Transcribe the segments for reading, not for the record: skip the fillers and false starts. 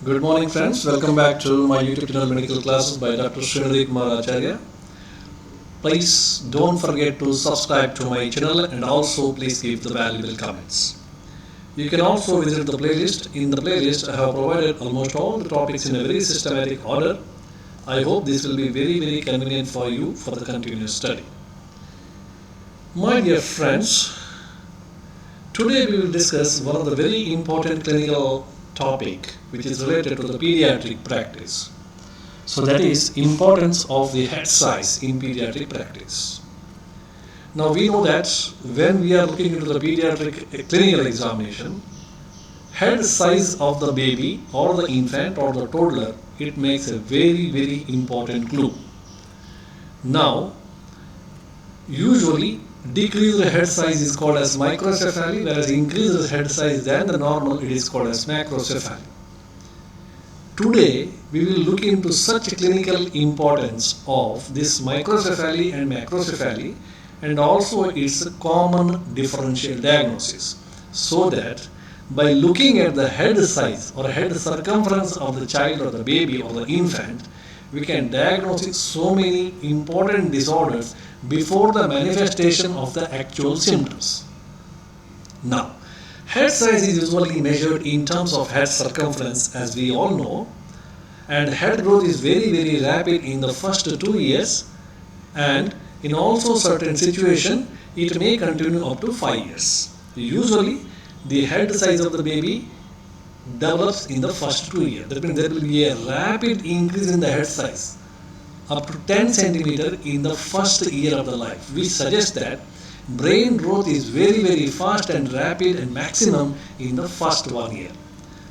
Good morning, friends. Welcome back to my YouTube channel Medical Classes by Dr. Srinidhi Kumar Acharya. Please don't forget to subscribe to my channel and also please give the valuable comments. You can also visit the playlist. In the playlist, I have provided almost all the topics in a very systematic order. I hope this will be very convenient for you for the continuous study. My dear friends, today we will discuss one of the very important clinical topic which is related to the pediatric practice. So that is importance of the head size in pediatric practice. Now we know that when we are looking into the pediatric clinical examination, head size of the baby or the infant or the toddler, it makes a very important clue. Now usually decreased head size is called as microcephaly, whereas increased head size than the normal, it is called as macrocephaly. Today we will look into such clinical importance of this microcephaly and macrocephaly and also its common differential diagnosis, so that by looking at the head size or head circumference of the child or the baby or the infant, we can diagnose so many important disorders before the manifestation of the actual symptoms. Now, head size is usually measured in terms of head circumference, as we all know, and head growth is very rapid in the first 2 years, and in also certain situation it may continue up to 5 years. Usually the head size of the baby develops in the first 2 years. That means there will be a rapid increase in the head size up to 10 centimeter in the first year of the life, which suggests that brain growth is very fast and rapid and maximum in the first 1 year.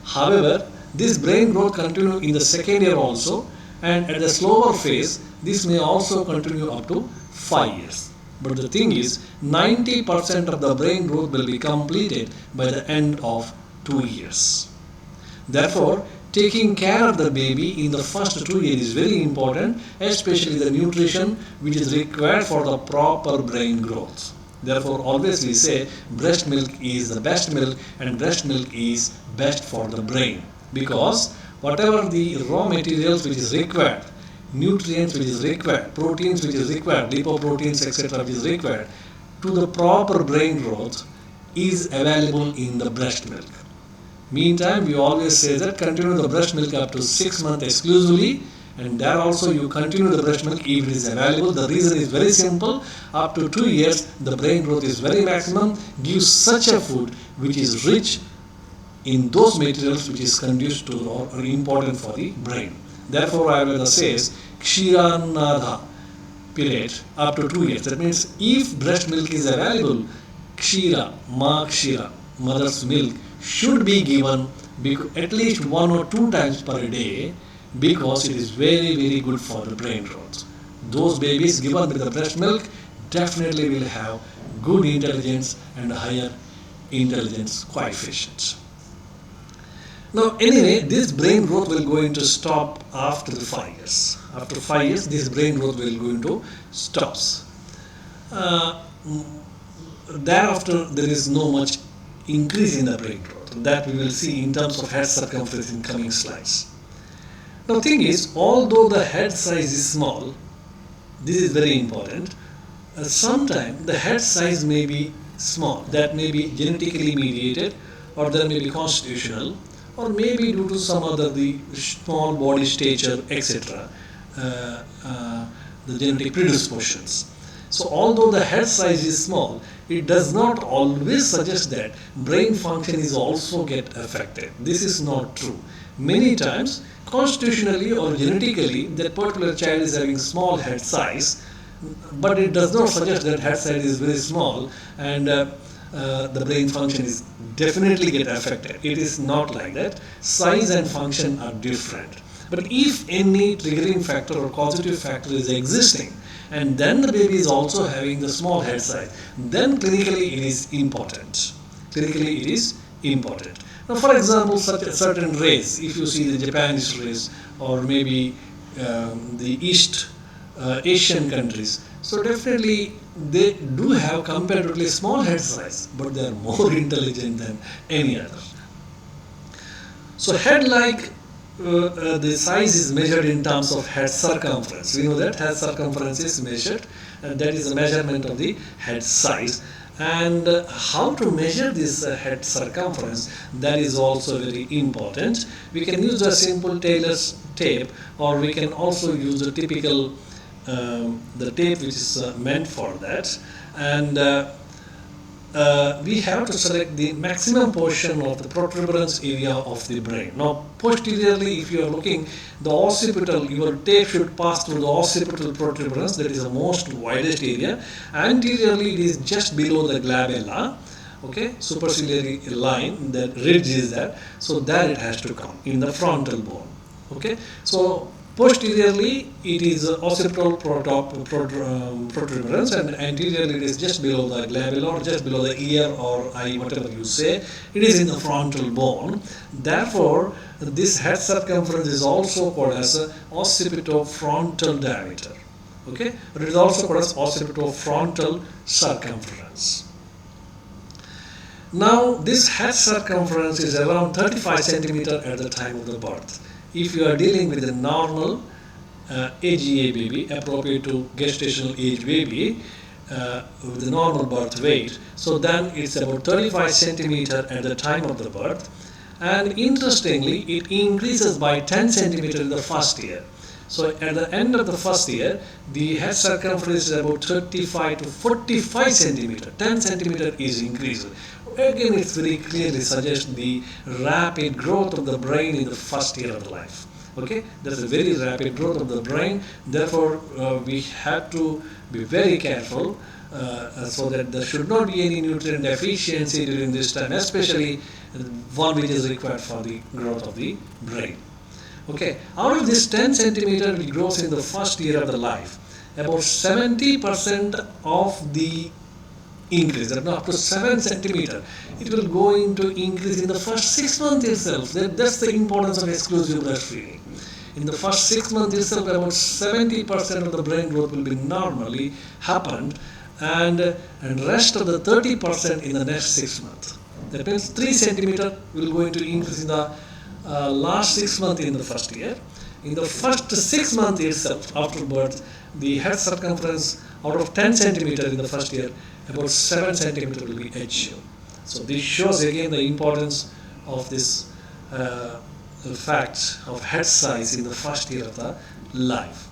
However, this brain growth continue in the second year also, and at the slower phase this may also continue up to 5 years. But the thing is, 90% of the brain growth will be completed by the end of 2 years. Therefore, taking care of the baby in the first 2 years is very important, especially the nutrition which is required for the proper brain growth. Therefore, always we say breast milk is the best milk and breast milk is best for the brain, because whatever the raw materials which is required, nutrients which is required, proteins which is required, lipoproteins etc. which is required to the proper brain growth is available in the breast milk. Meantime, we always say that continue the breast milk up to 6 months exclusively, and there also you continue the breast milk if it is available. The reason is very simple. Up to 2 years the brain growth is very maximum. Give such a food which is rich in those materials which is conducive to or important for the brain. Therefore, Ayurveda says Kshiranadha period up to 2 years. That means if breast milk is available, Kshira, mother's milk should be given at least 1 or 2 times per day, because it is very good for the brain growth. Those babies given with the breast milk definitely will have good intelligence and higher intelligence coefficients. Now anyway, this brain growth will going to stop after the 5 years. After 5 years, this brain growth will going to stops. Thereafter there is no much increase in the brain growth. That we will see in terms of head circumference in coming slides. Now thing is, although the head size is small, this is very important, sometimes the head size may be small. That may be genetically mediated, or there may be constitutional, or maybe due to some other the small body stature etc. The genetic predispositions. So although the head size is small, it does not always suggest that brain function is also get affected. This is not true. Many times, constitutionally or genetically, that particular child is having small head size, but it does not suggest that head size is very small and the brain function is definitely get affected. It is not like that. Size and function are different. But if any triggering factor or causative factor is existing, and then the baby is also having the small head size, then clinically it is important. Clinically it is important. Now for example, such a certain race, if you see the Japanese race or maybe the East Asian countries, so definitely they do have comparatively small head size, but they are more intelligent than any other. So head like the size is measured in terms of head circumference. We know that head circumference is measured, and that is the measurement of the head size. And how to measure this head circumference, that is also very important. We can use a simple Taylor's tape, or we can also use the typical the tape which is meant for that. And we have to select the maximum portion of the protuberance area of the brain. Now, posteriorly, if you are looking, the occipital, your tape should pass through the occipital protuberance, that is the most widest area. Anteriorly, it is just below the glabella, okay, superciliary line, that ridge is that, so there it has to come in the frontal bone, okay. So posteriorly, it is occipital protuberance, and anteriorly it is just below the glabella, or just below the ear or eye, whatever you say. It is in the frontal bone. Therefore, this head circumference is also called as occipitofrontal diameter. Okay, but it is also called as occipitofrontal circumference. Now, this head circumference is around 35 centimeter at the time of the birth. If you are dealing with a normal AGA baby, appropriate to gestational age baby, with the normal birth weight, so then it's about 35 centimeter at the time of the birth. And interestingly, it increases by 10 centimeter in the first year. So at the end of the first year, the head circumference is about 35 to 45 centimeter. 10 centimeter is increased. Again, it very clearly suggests the rapid growth of the brain in the first year of life. Okay, there's a very rapid growth of the brain. Therefore, we have to be very careful so that there should not be any nutrient deficiency during this time, especially one which is required for the growth of the brain. Okay, out of this 10 centimeter which grows in the first year of the life, about 70% of the increase, that up to 7 centimeter, it will going to increase in the first 6 months itself. That's the importance of exclusive breastfeeding. In the first 6 months itself, about 70% of the brain growth will be normally happened, and rest of the 30% in the next 6 months. That means 3 centimeter will going to increase in the last 6 months in the first year. In the first 6 months itself, after birth, the head circumference out of 10 centimeter in the first year, about 7 centimeter will be achieved. So this shows again the importance of this fact of head size in the first year of the life.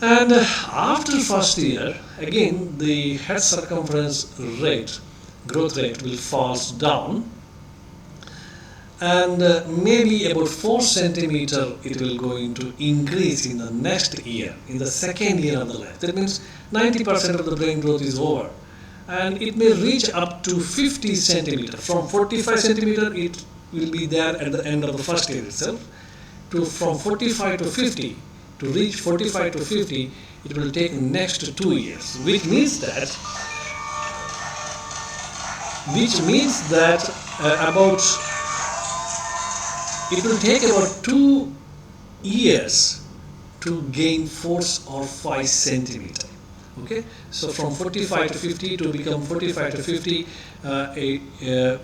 And after first year, again the head circumference rate, growth rate will falls down, and maybe about 4 centimeter it will going to increase in the next year, in the second year of the life. That means 90% of the brain growth is over, and it may reach up to 50 centimeter. From 45 centimeter it will be there at the end of the first year itself. From 45 to 50, to reach 45 to 50, it will take next 2 years, which means that about it will take about 2 years to gain 4 or 5 centimeter. Okay, so from 45 to 50 to become 45 to 50,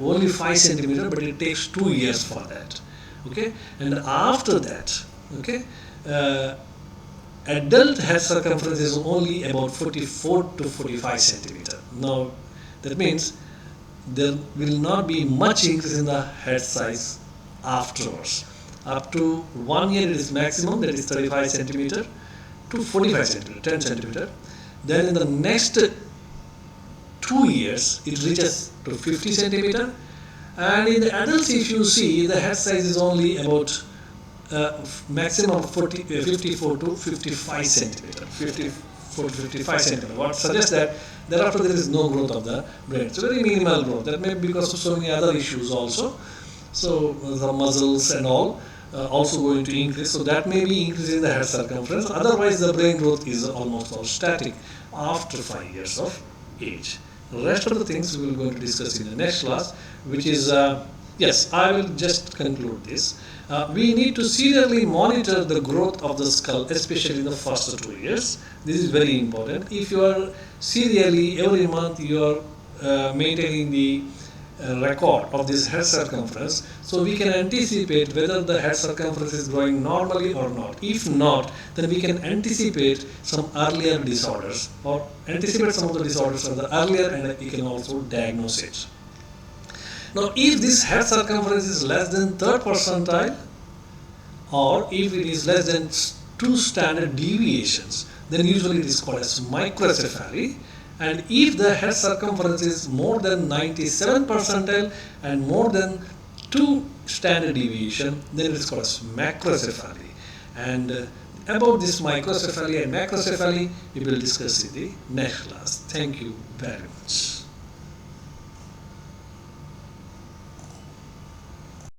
only 5 centimeter, but it takes 2 years for that. Okay, and after that, okay, adult head circumference is only about 44 to 45 centimeter. Now, that means there will not be much increase in the head size afterwards. Up to 1 year it is maximum, that is 35 centimeter to 45 centimeter, 10 centimeter. Then in the next 2 years it reaches to 50 centimeter, and in the adults, if you see, the head size is only about maximum 54 to 55 centimeter, 54 to 55 centimeter. What suggests that thereafter there is no growth of the brain. It's very minimal growth. That may be because of so many other issues also. So the muscles and all also going to increase. So that may be increasing the head circumference. Otherwise, the brain growth is almost all static after 5 years of age. The rest of the things we will going to discuss in the next class, which is yes, I will just conclude this. We need to serially monitor the growth of the skull, especially in the first 2 years. This is very important. If you are serially every month you are maintaining the record of this head circumference, so we can anticipate whether the head circumference is growing normally or not. If not, then we can anticipate some earlier disorders, or anticipate some of the disorders from the earlier, and we can also diagnose it. Now, if this head circumference is less than third percentile, or if it is less than 2 standard deviations, then usually it is called as microcephaly. And if the head circumference is more than 97 percentile and more than 2 standard deviation, then it is called as macrocephaly. And about this microcephaly and macrocephaly, we will discuss in the next class. Thank you very much.